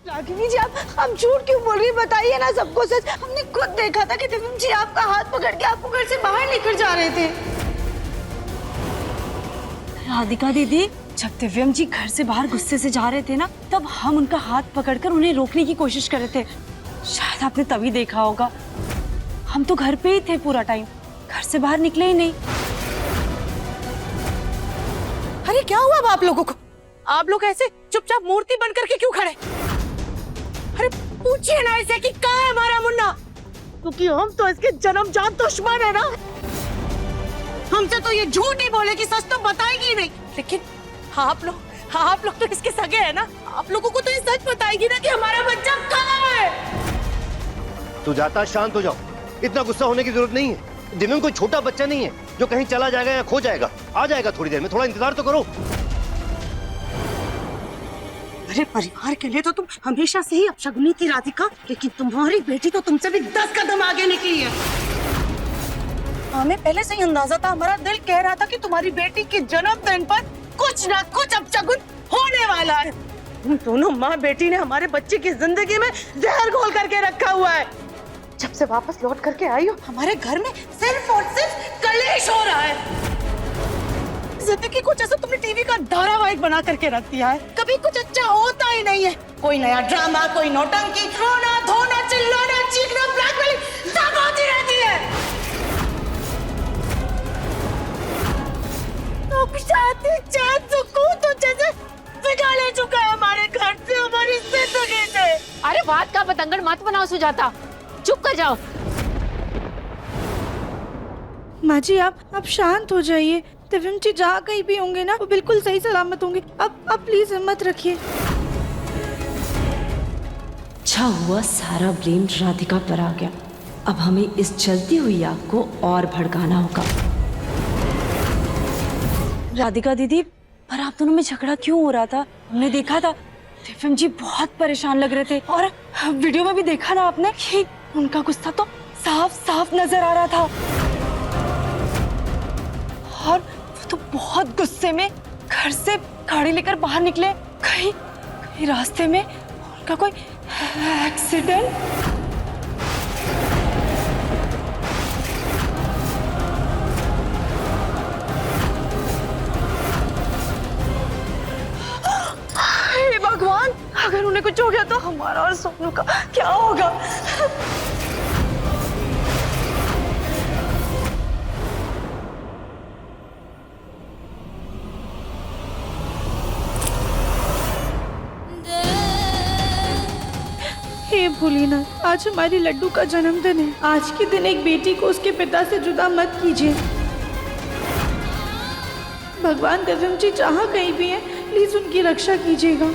रागिनी जी, आप झूठ क्यों बोल रही है? बताइए ना सबको सच। हमने खुद देखा था कि दिव्यम जी आपका हाथ पकड़ के आपको घर से बाहर लेकर जा रहे थे। राधिका दीदी, जब दिव्यम जी घर से बाहर गुस्से से जा रहे थे ना, तब हम उनका हाथ पकड़कर उन्हें रोकने की कोशिश कर रहे थे। शायद आपने तभी देखा होगा। हम तो घर पे ही थे पूरा टाइम, घर से बाहर निकले ही नहीं। अरे क्या हुआ अब आप लोगों को? आप लोग ऐसे चुपचाप मूर्ति बन करके क्यों खड़े? अरे पूछिए ना इसे कि कहाँ है हमारा मुन्ना, क्योंकि हम तो इसके जन्मजात दुश्मन है ना। हमसे तो ये झूठ ही बोले कि सच तो बताएगी नहीं, लेकिन आप लोग तो इसके सगे हैं ना। आप लोगों को तो ये सच बताएगी ना कि हमारा बच्चा कहाँ है। तू जाता, शांत हो जाओ। इतना गुस्सा होने की जरूरत नहीं है। दिव्यम कोई छोटा बच्चा नहीं है जो कहीं चला जाएगा या खो जाएगा। आ जाएगा थोड़ी देर में, थोड़ा इंतजार तो करो। अरे परिवार के लिए तो तुम हमेशा से ही अपशगुनी थी राधिका, लेकिन तुम्हारी बेटी तो तुमसे भी 10 कदम आगे निकली है। हमें पहले से ही अंदाजा था, हमारा दिल कह रहा था कि तुम्हारी बेटी के जन्मदिन पर कुछ ना कुछ अपशगुन होने वाला है। तुम दोनों माँ बेटी ने हमारे बच्चे की जिंदगी में जहर घोल करके रखा हुआ है। जब से वापस लौट करके आई हो, हमारे घर में सिर्फ और सिर्फ कलेश हो रहा है। जिंदगी कुछ ऐसा तुमने टीवी का धारावाहिक बना करके रख दिया है। कभी कुछ अच्छा होता ही नहीं है। कोई नया ड्रामा, कोई नौटंकी, रोना धोना, चिल्लाना, चीखना, ब्लैकमेलिंग सब होती रहती है। चैन सुकून तो जैसे बिगा ले चुका है हमारे घर से, हमारी जिंदगी से। अरे बात का बतंगड़ मत बनाओ सुजाता, चुप कर जाओ। माँ जी, आप शांत हो जाइए। दिव्यम जी जहाँ कहीं भी होंगे ना, वो बिल्कुल सही सलामत होंगे। आप प्लीज हिम्मत रखिए। अच्छा हुआ सारा ब्लेम राधिका पर आ गया। अब हमें इस जलती हुई आग को और भड़काना होगा। राधिका दीदी, पर आप दोनों में झगड़ा क्यों हो रहा था? हमने देखा था दिव्यम जी बहुत परेशान लग रहे थे, और वीडियो में भी देखा ना आपने कि उनका गुस्सा तो साफ साफ नजर आ रहा था। और वो तो बहुत गुस्से में घर से गाड़ी लेकर बाहर निकले। कहीं रास्ते में उनका कोई एक्सीडेंट। हे भगवान, अगर उन्हें कुछ हो गया तो हमारा और सोनू का क्या होगा? हे भोलेनाथ, आज हमारी लड्डू का जन्मदिन है। आज के दिन एक बेटी को उसके पिता से जुदा मत कीजिए। भगवान, दिव्यम जी जहाँ कहीं भी हैं, प्लीज उनकी रक्षा कीजिएगा।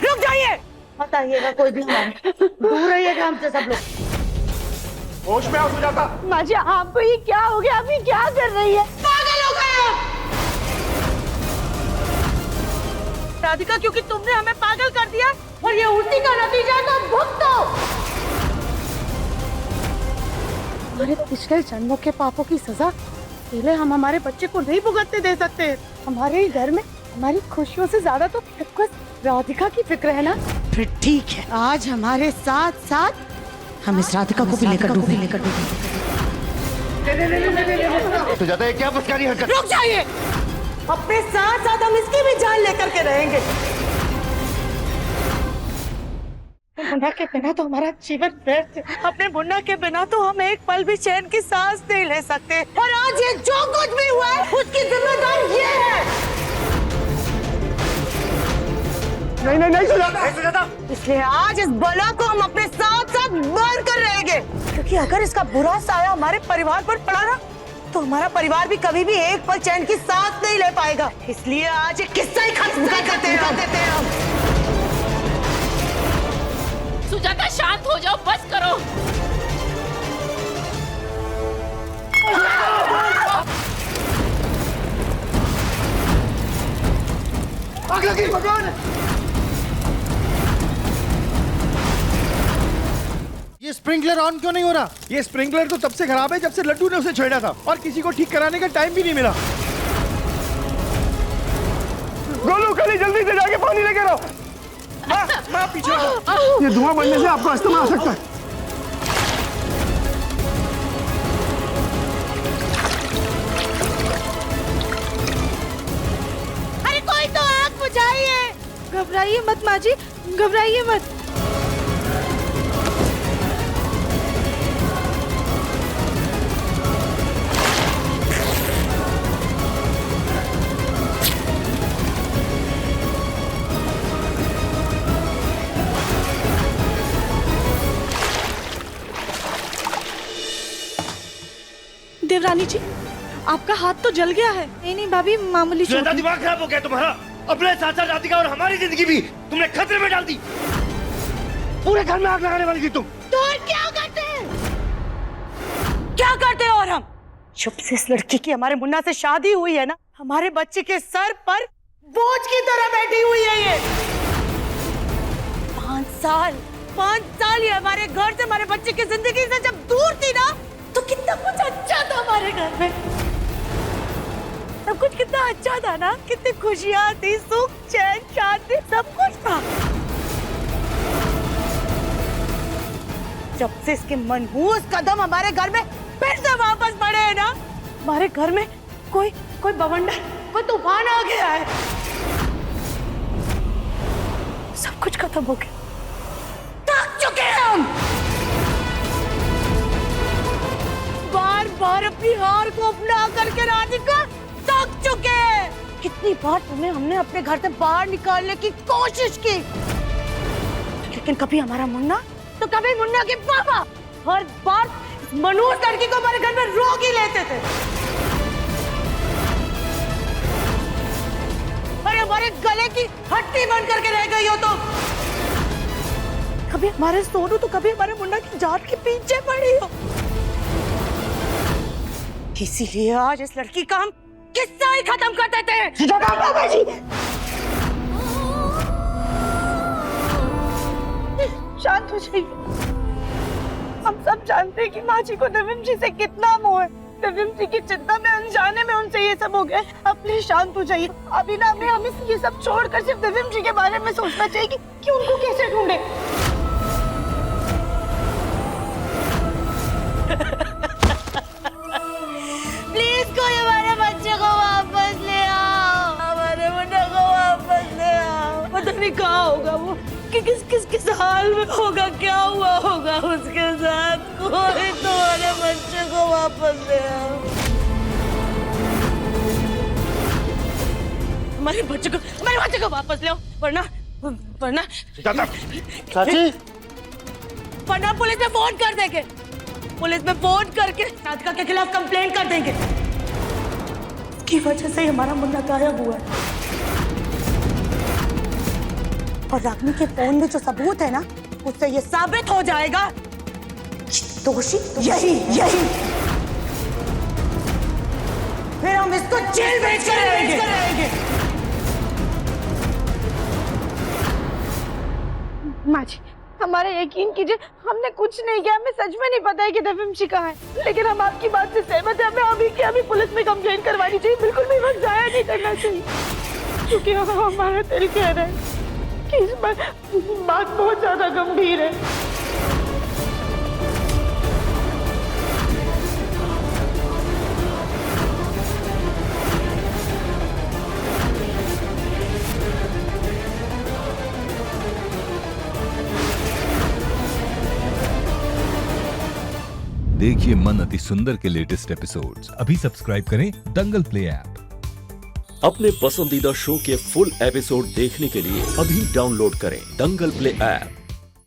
रुक जाइए, मत आइएगा कोई भी हमारे, दूर रहिएगा हमसे सब लोग। होश में आओ सुजाता। माँ जी, आपको ये क्या हो गया? आप ये क्या कर रही है? पागल हो गए आप। राधिका, क्योंकि तुमने हमें पागल कर दिया और ये उसी का नतीजा है, तो भुगतो। हमारे पिछले जन्मों के पापों की सजा पहले हम हमारे बच्चे को नहीं भुगतने दे सकते। हमारे ही घर में हमारी खुशियों से ज्यादा तो बस राधिका की फिक्र है ना। फिर ठीक है, आज हमारे साथ साथ हम इस राधिका को भी लेकर डूबेंगे। सुजाता ये क्या बचकानी हरकत? रुक जाइए। अपने साथ साथ हम इसकी भी जान लेकर के रहेंगे। मुन्ना के बिना तो हमारा जीवन व्यर्थ है। अपने मुन्ना के बिना तो हम एक पल भी चैन की सांस नहीं ले सकते। और आज ये जो कुछ भी हुआ है उसकी जिम्मेदार ये है। नहीं सुजाता। इसलिए आज इस बला को हम अपने साथ साथ मार कर रहेंगे, क्योंकि अगर इसका बुरा साया हमारे परिवार पर पड़ा ना तो हमारा परिवार भी कभी भी एक पल चैन की सांस नहीं ले पाएगा। इसलिए आज ये किस्सा ही खत्म कर देते हैं हम। सुजाता शांत हो जाओ, बस करो। आग लगी भगवान। ये स्प्रिंकलर ऑन क्यों नहीं हो रहा? ये स्प्रिंकलर तो तब से खराब है जब से लड्डू ने उसे छेड़ा था और किसी को ठीक कराने का टाइम भी नहीं मिला। गोलू कली जल्दी से जाके पानी लेके आओ। मैं पीछे ये धुआं बढ़ने से आपको अस्थमा आ सकता है। अरे कोई तो आग बुझाइए। घबराइए मत माँ जी, घबराइए मत। देवरानी जी, आपका हाथ तो जल गया है। नहीं भाभी, मामूली चोट है। दिमाग खराब हो गया तुम्हारा। अपने साथ साथ राधिका और हमारी जिंदगी भी तुमने खतरे में डाल दी। पूरे घर में आग लगाने वाली थी तुम। तो और क्या करते हैं? क्या करते हैं? और हम चुप से इस लड़की की हमारे मुन्ना से शादी हुई है ना, हमारे बच्चे के सर पर बोझ की तरह बैठी हुई है ये। 5 साल ये हमारे घर से, हमारे बच्चे की जिंदगी से जब दूर थी ना, तो कितना कुछ अच्छा था हमारे घर में। सब कुछ कितना अच्छा था ना, कितनी खुशियां थी, सुख चैन शांति सब कुछ था। जब से इसके मनहूस कदम हमारे घर में फिर से वापस बढ़े हैं ना, हमारे घर में कोई बवंडर, कोई तूफान आ गया है। सब कुछ खत्म हो गया। थक चुके हैं हम। बार बार अपनी हार को अपना करके राधिका थक चुके हैं। कितनी बार तुम्हें हमने अपने घर से बाहर निकालने की कोशिश की, लेकिन कभी हमारा मुन्ना तो कभी मुन्ना के पापा हर बार मनोज लड़की को हमारे घर में रोक ही लेते थे। और हमारे गले की हड्डी बन करके रह गई हो तो कभी हमारे सोनू तो कभी हमारे मुन्ना की जान के पीछे पड़ी हो। इसीलिए आज इस लड़की का हम किस्सा ही खत्म कर देते हैं। शांत हो जाइए। हम सब जानते हैं कि माँ जी को दिव्यम जी से कितना मोह है। दिव्यम जी की चिंता में, अनजाने में उनसे ये सब हो गया। अब प्लीज शांत हो जाइए। अभी ना हमें ये सब छोड़कर सिर्फ दिव्यम जी के बारे में सोचना चाहिए कि उनको कैसे ढूंढे। प्लीज कोई हमारे बच्चे को वापस ले आओ, हमारे मुन्ना को वापस ले आओ। पता नहीं कहाँ होगा वो, कि किस हाल में होगा, क्या हुआ होगा उसके साथ। कोई तो हमारे बच्चे को वापस ले आओ। हमारे बच्चे को वापस ले आओ, वरना चाची वरना पुलिस में फोन कर देंगे। पुलिस में फोन करके राधिका के खिलाफ कंप्लेंट कर देंगे। की वजह से हमारा मुन्ना गायब हुआ है। और रागिनी के फोन में जो सबूत है ना, उससे ये साबित हो जाएगा दोषी यही। फिर हम इसको जेल भेज कर रहेंगे। माँ जी, हमारा यकीन कीजिए, हमने कुछ नहीं किया। हमें सच में नहीं पता है कि दिव्यम जी कहाँ है, लेकिन हम आपकी बात से सहमत हैं। हमें अभी के अभी पुलिस में कंप्लेंट करवानी चाहिए। बिल्कुल भी वक्त जाया नहीं करना चाहिए, क्योंकि हमारा दिल कह रहा है कि इस बात बहुत ज्यादा गंभीर है। देखिए मन अति सुंदर के लेटेस्ट एपिसोड्स अभी सब्सक्राइब करें दंगल प्ले ऐप। अपने पसंदीदा शो के फुल एपिसोड देखने के लिए अभी डाउनलोड करें दंगल प्ले ऐप।